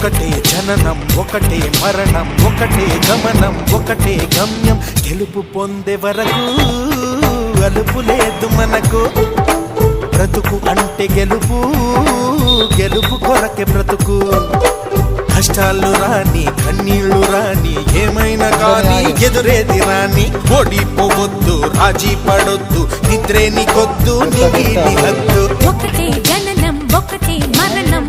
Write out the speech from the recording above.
ఒకటే జననం ఒకటే మరణం ఒకటే గమనం ఒకటే గమ్యం గెలుపు పొందే వరకు అలుపు లేదు మనకు బ్రతుకు అంటే గెలుపు గెలుపు కొరకే బ్రతుకు కష్టాలు రాని కన్నీళ్లు రాని ఏమైనా కానీ ఎదురేది రాని ఓడిపోవద్దు రాజీ పడొద్దు నిద్రే నీకొద్దు నీ హద్దు ఒకటే జననం ఒకటే మరణం